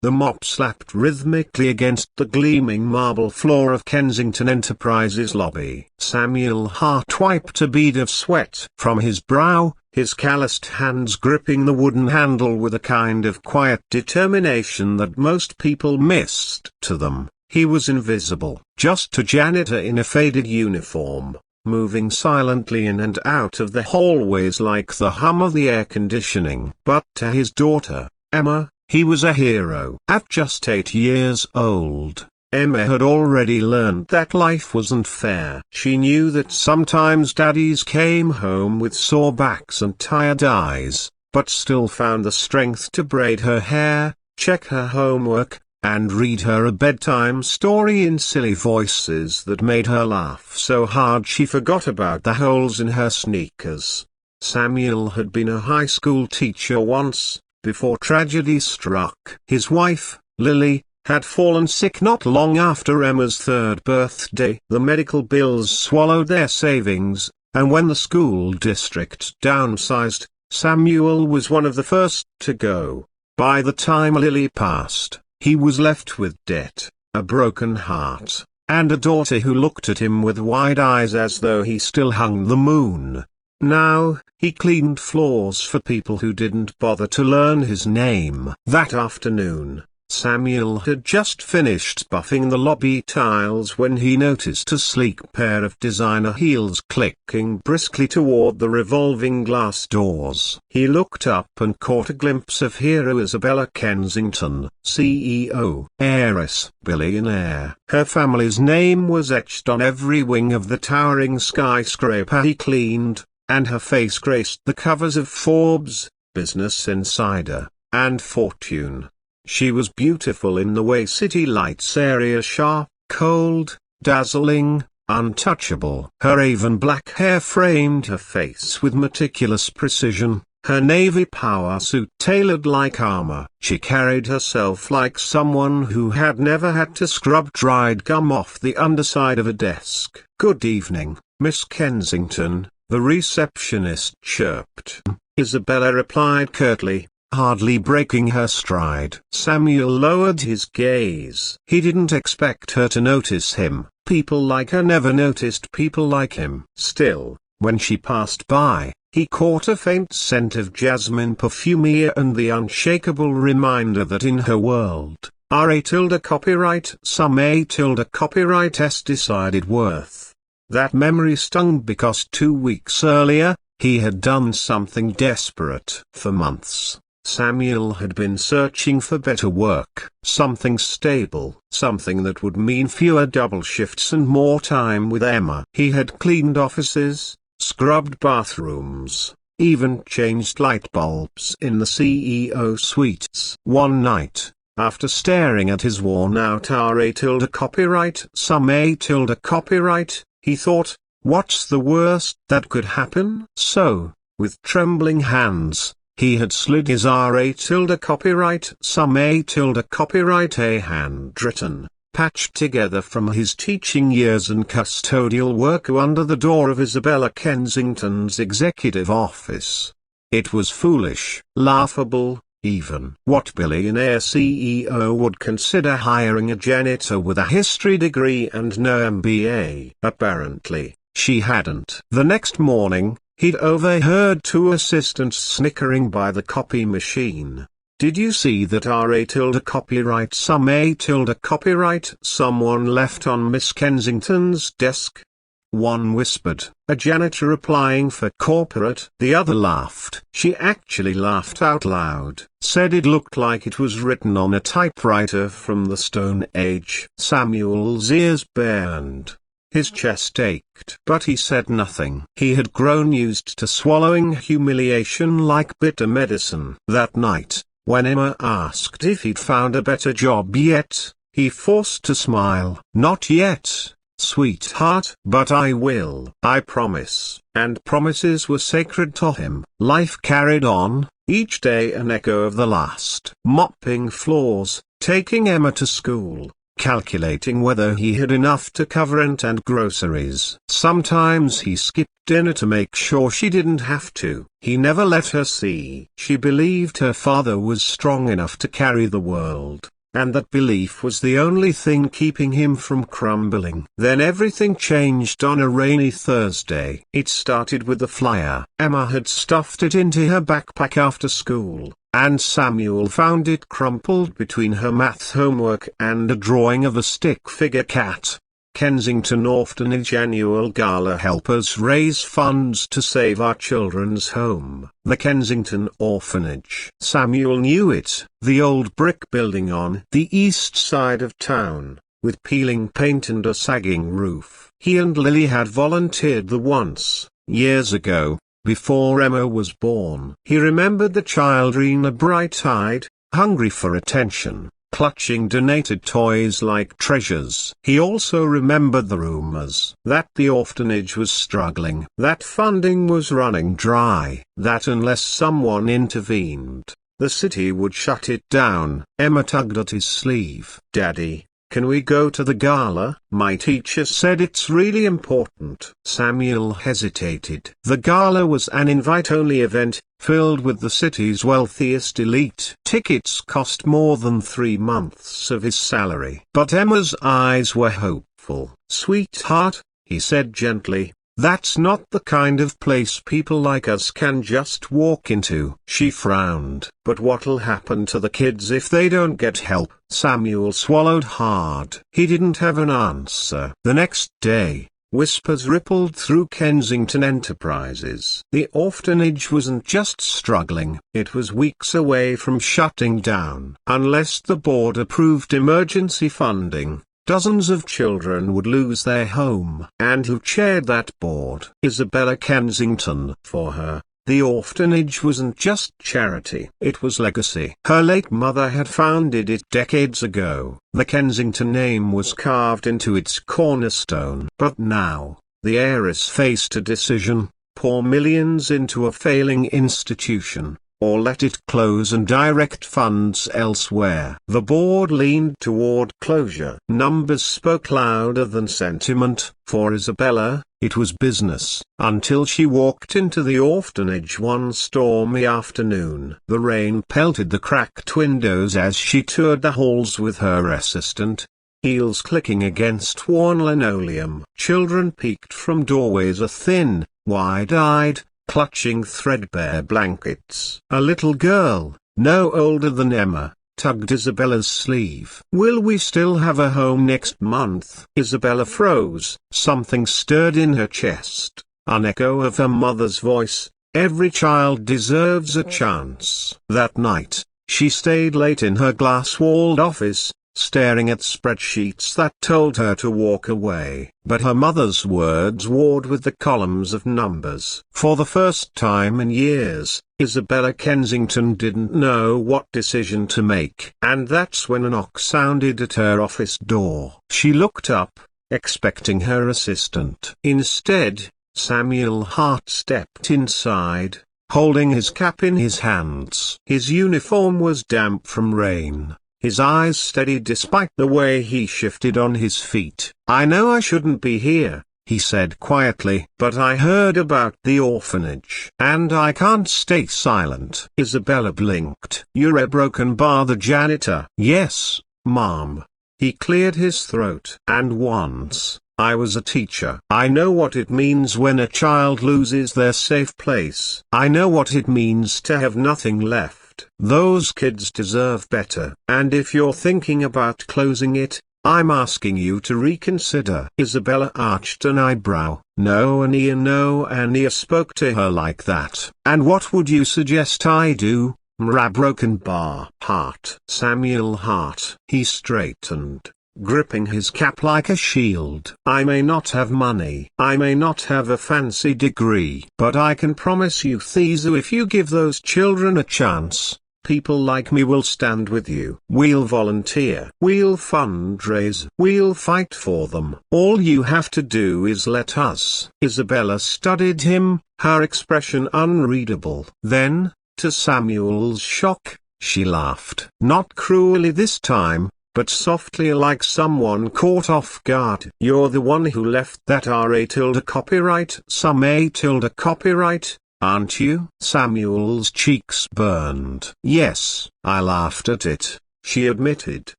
The mop slapped rhythmically against the gleaming marble floor of Kensington Enterprises lobby. Samuel Hart wiped a bead of sweat from his brow, his calloused hands gripping the wooden handle with a kind of quiet determination that most people missed to them. He was invisible, just a janitor in a faded uniform, moving silently in and out of the hallways like the hum of the air conditioning. But to his daughter, Emma, he was a hero. At just 8 years old, Emma had already learned that life wasn't fair. She knew that sometimes daddies came home with sore backs and tired eyes, but still found the strength to braid her hair, check her homework, and read her a bedtime story in silly voices that made her laugh so hard she forgot about the holes in her sneakers. Samuel had been a high school teacher once, before tragedy struck. His wife, Lily, had fallen sick not long after Emma's 3rd birthday. The medical bills swallowed their savings, and when the school district downsized, Samuel was one of the first to go. By the time Lily passed, he was left with debt, a broken heart, and a daughter who looked at him with wide eyes as though he still hung the moon. Now, he cleaned floors for people who didn't bother to learn his name. That afternoon, Samuel had just finished buffing the lobby tiles when he noticed a sleek pair of designer heels clicking briskly toward the revolving glass doors. He looked up and caught a glimpse of hero Isabella Kensington, CEO, heiress, billionaire. Her family's name was etched on every wing of the towering skyscraper he cleaned, and her face graced the covers of Forbes, Business Insider, and Fortune. She was beautiful in the way city lights area sharp, cold, dazzling, untouchable. Her raven black hair framed her face with meticulous precision, her navy power suit tailored like armor. She carried herself like someone who had never had to scrub dried gum off the underside of a desk. "Good evening, Miss Kensington," the receptionist chirped. Isabella replied curtly, hardly breaking her stride. Samuel lowered his gaze. He didn't expect her to notice him. People like her never noticed people like him. Still, when she passed by, he caught a faint scent of jasmine perfume and the unshakable reminder that in her world, R.A. copyright some A. copyright S decided worth. That memory stung because 2 weeks earlier, he had done something desperate. For months, Samuel had been searching for better work, something stable, something that would mean fewer double shifts and more time with Emma. He had cleaned offices, scrubbed bathrooms, even changed light bulbs in the CEO suites. One night, after staring at his worn-out R.A. copyright some A. copyright, he thought, what's the worst that could happen? So, with trembling hands, he had slid his R.A. copyright some A. copyright A handwritten, patched together from his teaching years and custodial work under the door of Isabella Kensington's executive office. It was foolish, laughable, even. What billionaire CEO would consider hiring a janitor with a history degree and no MBA? Apparently, she hadn't. The next morning, he'd overheard 2 assistants snickering by the copy machine. "Did you see that R.A. copyright some A. copyright someone left on Miss Kensington's desk?" One whispered, "A janitor applying for corporate." The other laughed. She actually laughed out loud, said it looked like it was written on a typewriter from the Stone Age. Samuel's ears burned. His chest ached. But he said nothing. He had grown used to swallowing humiliation like bitter medicine. That night, when Emma asked if he'd found a better job yet, he forced a smile. "Not yet, sweetheart. But I will. I promise." And promises were sacred to him. Life carried on, each day an echo of the last. Mopping floors, taking Emma to school, calculating whether he had enough to cover rent and groceries. Sometimes he skipped dinner to make sure she didn't have to. He never let her see. She believed her father was strong enough to carry the world, and that belief was the only thing keeping him from crumbling. Then everything changed on a rainy Thursday. It started with the flyer. Emma had stuffed it into her backpack after school, and Samuel found it crumpled between her math homework and a drawing of a stick figure cat. Kensington Orphanage Annual Gala. Help us raise funds to save our children's home. The Kensington Orphanage. Samuel knew it, the old brick building on the east side of town, with peeling paint and a sagging roof. He and Lily had volunteered there once, years ago, before Emma was born. He remembered the child Rena, bright-eyed, hungry for attention, clutching donated toys like treasures. He also remembered the rumors that the orphanage was struggling, that funding was running dry, that unless someone intervened, the city would shut it down. Emma tugged at his sleeve. "Daddy, can we go to the gala? My teacher said it's really important." Samuel hesitated. The gala was an invite-only event, filled with the city's wealthiest elite. Tickets cost more than 3 months of his salary. But Emma's eyes were hopeful. "Sweetheart," he said gently, "that's not the kind of place people like us can just walk into." She frowned. "But what'll happen to the kids if they don't get help?" Samuel swallowed hard. He didn't have an answer. The next day, whispers rippled through Kensington Enterprises. The orphanage wasn't just struggling, it was weeks away from shutting down. Unless the board approved emergency funding, dozens of children would lose their home. And who chaired that board? Isabella Kensington. For her, the orphanage wasn't just charity, it was legacy. Her late mother had founded it decades ago. The Kensington name was carved into its cornerstone. But now, the heiress faced a decision: pour millions into a failing institution, or let it close and direct funds elsewhere. The board leaned toward closure. Numbers spoke louder than sentiment. For Isabella, it was business. Until she walked into the orphanage one stormy afternoon. The rain pelted the cracked windows as she toured the halls with her assistant, heels clicking against worn linoleum. Children peeked from doorways, a thin, wide-eyed, clutching threadbare blankets. A little girl, no older than Emma, tugged Isabella's sleeve. "Will we still have a home next month?" Isabella froze. Something stirred in her chest, an echo of her mother's voice: "Every child deserves a chance." That night, she stayed late in her glass-walled office, staring at spreadsheets that told her to walk away. But her mother's words warred with the columns of numbers. For the first time in years, Isabella Kensington didn't know what decision to make. And that's when a knock sounded at her office door. She looked up, expecting her assistant. Instead, Samuel Hart stepped inside, holding his cap in his hands. His uniform was damp from rain, his eyes steady despite the way he shifted on his feet. "I know I shouldn't be here," he said quietly, "but I heard about the orphanage, and I can't stay silent." Isabella blinked. "You're a broken bar, the janitor." "Yes, Mom." He cleared his throat. "And once, I was a teacher. I know what it means when a child loses their safe place. I know what it means to have nothing left. Those kids deserve better. And if you're thinking about closing it, I'm asking you to reconsider." Isabella arched an eyebrow. No Ania spoke to her like that. "And what would you suggest I do, Mra broken bar?" "Hart." Samuel Hart. He straightened, gripping his cap like a shield. "I may not have money, I may not have a fancy degree, but I can promise you, Thizu, if you give those children a chance, people like me will stand with you. We'll volunteer. We'll fundraise. We'll fight for them. All you have to do is let us." Isabella studied him, her expression unreadable. Then, to Samuel's shock, she laughed. Not cruelly this time, but softly like someone caught off guard. "You're the one who left that RA tilde copyright some A tilde copyright, aren't you?" Samuel's cheeks burned. "Yes," I laughed at it, she admitted.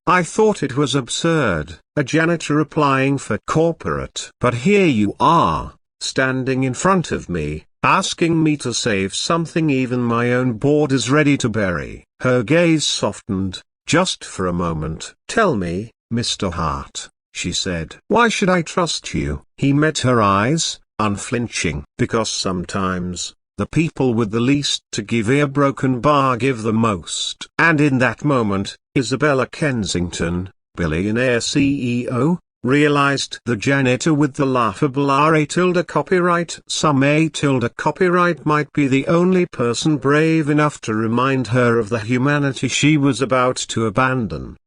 "I thought it was absurd, a janitor applying for corporate. But here you are, standing in front of me, asking me to save something even my own board is ready to bury." Her gaze softened, just for a moment. "Tell me, Mr. Hart," she said. "Why should I trust you?" He met her eyes, unflinching. "Because sometimes, the people with the least to give a broken bar give the most." And in that moment, Isabella Kensington, Billionaire CEO, realized the janitor with the laughable RA tilde copyright some A tilde copyright might be the only person brave enough to remind her of the humanity she was about to abandon.